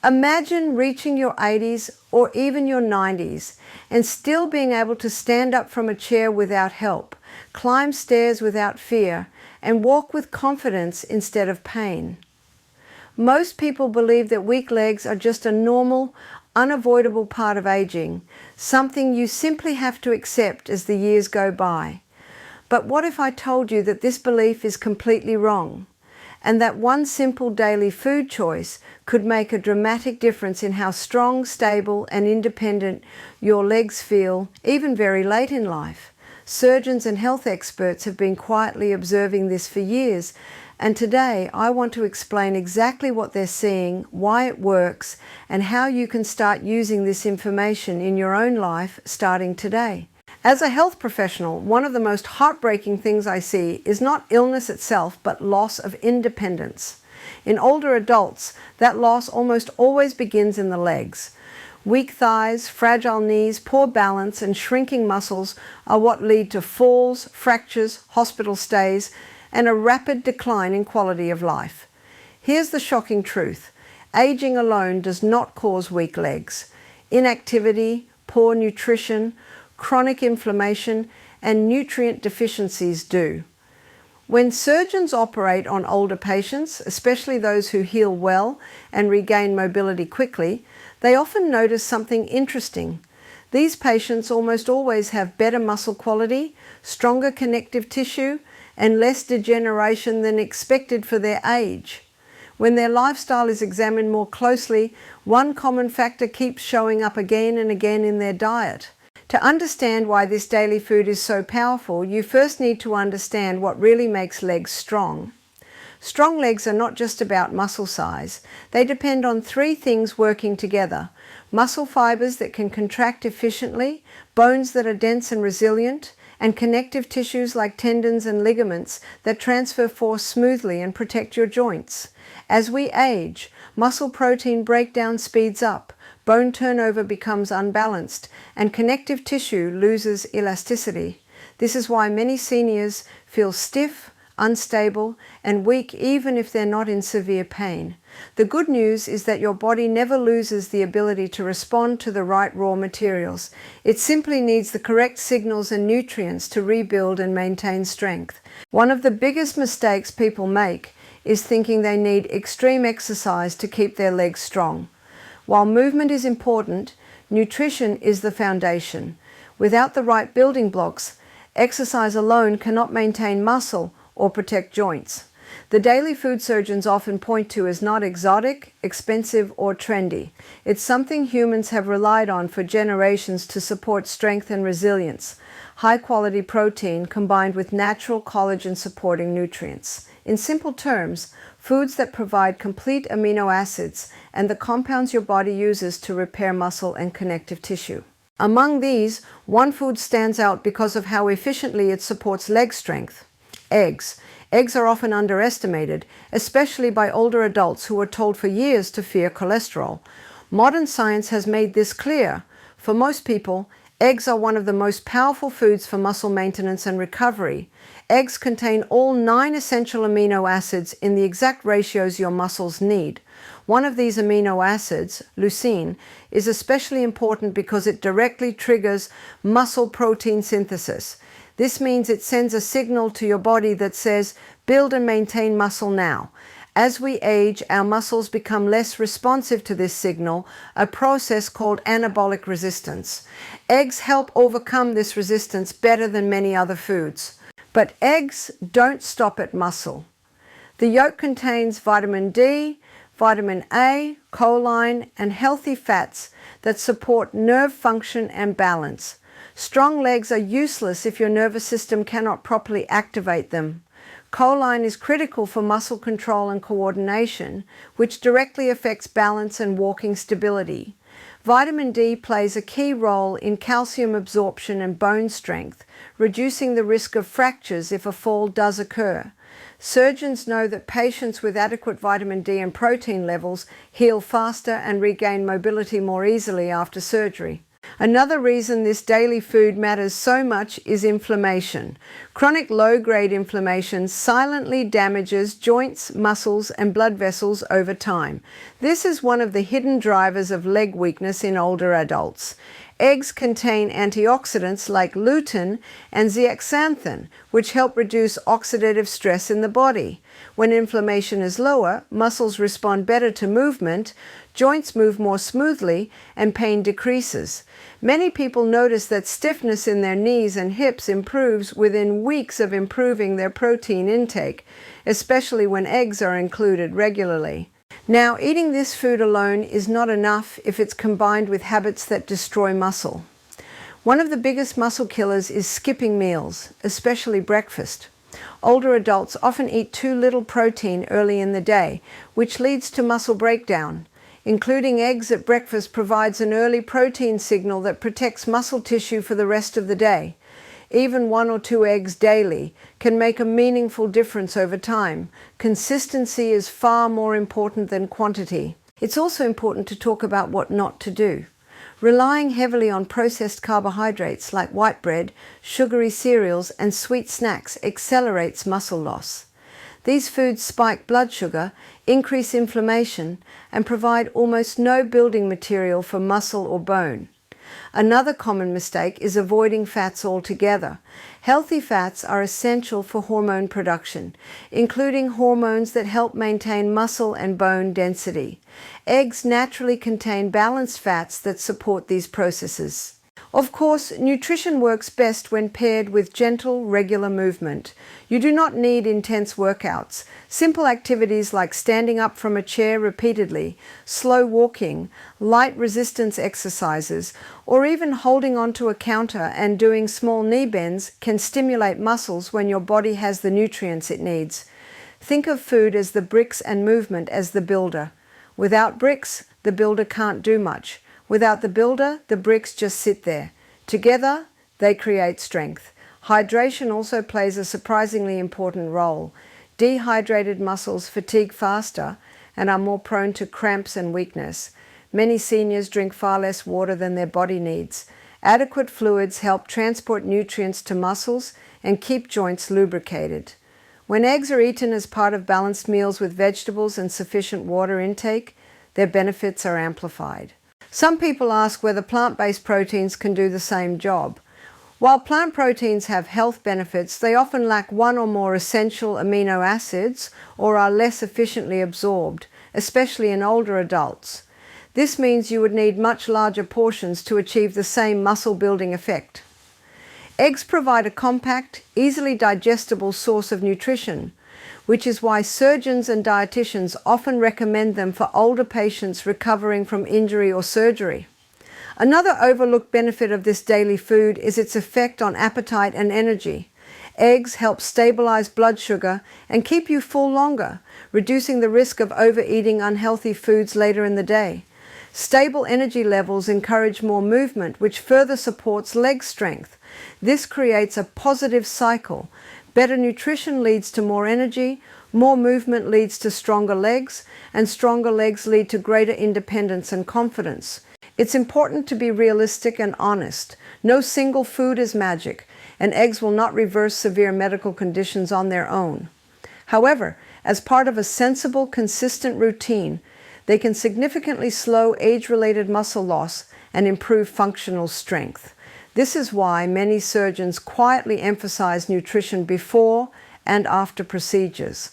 Imagine reaching your 80s or even your 90s and still being able to stand up from a chair without help, climb stairs without fear, and walk with confidence instead of pain. Most people believe that weak legs are just a normal, unavoidable part of aging, something you simply have to accept as the years go by. But what if I told you that this belief is completely wrong, and that one simple daily food choice could make a dramatic difference in how strong, stable, and independent your legs feel, even very late in life? Surgeons and health experts have been quietly observing this for years, and today I want to explain exactly what they're seeing, why it works, and how you can start using this information in your own life starting today. As a health professional, one of the most heartbreaking things I see is not illness itself, but loss of independence. In older adults, that loss almost always begins in the legs. Weak thighs, fragile knees, poor balance, and shrinking muscles are what lead to falls, fractures, hospital stays, and a rapid decline in quality of life. Here's the shocking truth. Aging alone does not cause weak legs. Inactivity, poor nutrition, chronic inflammation, and nutrient deficiencies do. When surgeons operate on older patients, especially those who heal well and regain mobility quickly, they often notice something interesting. These patients almost always have better muscle quality, stronger connective tissue, and less degeneration than expected for their age. When their lifestyle is examined more closely, one common factor keeps showing up again and again in their diet. To understand why this daily food is so powerful, you first need to understand what really makes legs strong. Strong legs are not just about muscle size. They depend on three things working together: muscle fibers that can contract efficiently, bones that are dense and resilient, and connective tissues like tendons and ligaments that transfer force smoothly and protect your joints. As we age, muscle protein breakdown speeds up, bone turnover becomes unbalanced, and connective tissue loses elasticity. This is why many seniors feel stiff, unstable, and weak even if they're not in severe pain. The good news is that your body never loses the ability to respond to the right raw materials. It simply needs the correct signals and nutrients to rebuild and maintain strength. One of the biggest mistakes people make is thinking they need extreme exercise to keep their legs strong. While movement is important, nutrition is the foundation. Without the right building blocks, exercise alone cannot maintain muscle or protect joints. The daily food surgeons often point to is not exotic, expensive, or trendy. It's something humans have relied on for generations to support strength and resilience. High-quality protein combined with natural collagen-supporting nutrients. In simple terms, foods that provide complete amino acids and the compounds your body uses to repair muscle and connective tissue. Among these, one food stands out because of how efficiently it supports leg strength: eggs. Eggs are often underestimated, especially by older adults who were told for years to fear cholesterol. Modern science has made this clear. For most people, eggs are one of the most powerful foods for muscle maintenance and recovery. Eggs contain all 9 essential amino acids in the exact ratios your muscles need. One of these amino acids, leucine, is especially important because it directly triggers muscle protein synthesis. This means it sends a signal to your body that says, build and maintain muscle now. As we age, our muscles become less responsive to this signal, a process called anabolic resistance. Eggs help overcome this resistance better than many other foods. But eggs don't stop at muscle. The yolk contains vitamin D, vitamin A, choline, and healthy fats that support nerve function and balance. Strong legs are useless if your nervous system cannot properly activate them. Choline is critical for muscle control and coordination, which directly affects balance and walking stability. Vitamin D plays a key role in calcium absorption and bone strength, reducing the risk of fractures if a fall does occur. Surgeons know that patients with adequate vitamin D and protein levels heal faster and regain mobility more easily after surgery. Another reason this daily food matters so much is inflammation. Chronic low-grade inflammation silently damages joints, muscles, and blood vessels over time. This is one of the hidden drivers of leg weakness in older adults. Eggs contain antioxidants like lutein and zeaxanthin, which help reduce oxidative stress in the body. When inflammation is lower, muscles respond better to movement, joints move more smoothly, and pain decreases. Many people notice that stiffness in their knees and hips improves within weeks of improving their protein intake, especially when eggs are included regularly. Now, eating this food alone is not enough if it's combined with habits that destroy muscle. One of the biggest muscle killers is skipping meals, especially breakfast. Older adults often eat too little protein early in the day, which leads to muscle breakdown. Including eggs at breakfast provides an early protein signal that protects muscle tissue for the rest of the day. Even 1 or 2 eggs daily can make a meaningful difference over time. Consistency is far more important than quantity. It's also important to talk about what not to do. Relying heavily on processed carbohydrates like white bread, sugary cereals, and sweet snacks accelerates muscle loss. These foods spike blood sugar, increase inflammation, and provide almost no building material for muscle or bone. Another common mistake is avoiding fats altogether. Healthy fats are essential for hormone production, including hormones that help maintain muscle and bone density. Eggs naturally contain balanced fats that support these processes. Of course, nutrition works best when paired with gentle, regular movement. You do not need intense workouts. Simple activities like standing up from a chair repeatedly, slow walking, light resistance exercises, or even holding onto a counter and doing small knee bends can stimulate muscles when your body has the nutrients it needs. Think of food as the bricks and movement as the builder. Without bricks, the builder can't do much. Without the builder, the bricks just sit there. Together, they create strength. Hydration also plays a surprisingly important role. Dehydrated muscles fatigue faster and are more prone to cramps and weakness. Many seniors drink far less water than their body needs. Adequate fluids help transport nutrients to muscles and keep joints lubricated. When eggs are eaten as part of balanced meals with vegetables and sufficient water intake, their benefits are amplified. Some people ask whether plant-based proteins can do the same job. While plant proteins have health benefits, they often lack one or more essential amino acids or are less efficiently absorbed, especially in older adults. This means you would need much larger portions to achieve the same muscle-building effect. Eggs provide a compact, easily digestible source of nutrition, which is why surgeons and dietitians often recommend them for older patients recovering from injury or surgery. Another overlooked benefit of this daily food is its effect on appetite and energy. Eggs help stabilize blood sugar and keep you full longer, reducing the risk of overeating unhealthy foods later in the day. Stable energy levels encourage more movement, which further supports leg strength. This creates a positive cycle. Better nutrition leads to more energy, more movement leads to stronger legs, and stronger legs lead to greater independence and confidence. It's important to be realistic and honest. No single food is magic, and eggs will not reverse severe medical conditions on their own. However, as part of a sensible, consistent routine, they can significantly slow age-related muscle loss and improve functional strength. This is why many surgeons quietly emphasize nutrition before and after procedures.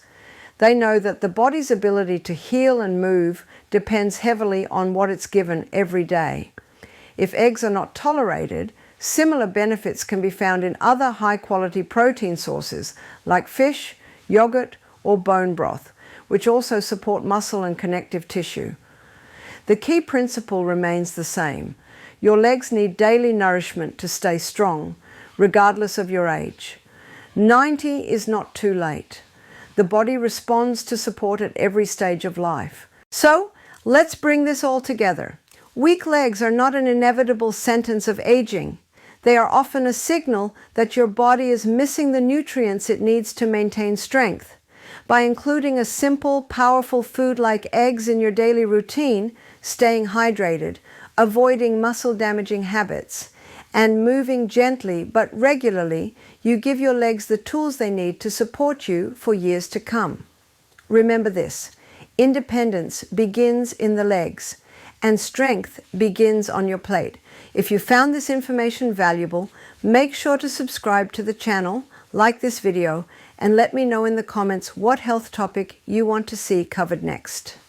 They know that the body's ability to heal and move depends heavily on what it's given every day. If eggs are not tolerated, similar benefits can be found in other high-quality protein sources like fish, yogurt, or bone broth, which also support muscle and connective tissue. The key principle remains the same. Your legs need daily nourishment to stay strong, regardless of your age. 90 is not too late. The body responds to support at every stage of life. So, let's bring this all together. Weak legs are not an inevitable sentence of aging. They are often a signal that your body is missing the nutrients it needs to maintain strength. By including a simple, powerful food like eggs in your daily routine, staying hydrated, avoiding muscle-damaging habits, and moving gently but regularly, you give your legs the tools they need to support you for years to come. Remember this: independence begins in the legs, and strength begins on your plate. If you found this information valuable, make sure to subscribe to the channel, like this video, and let me know in the comments what health topic you want to see covered next.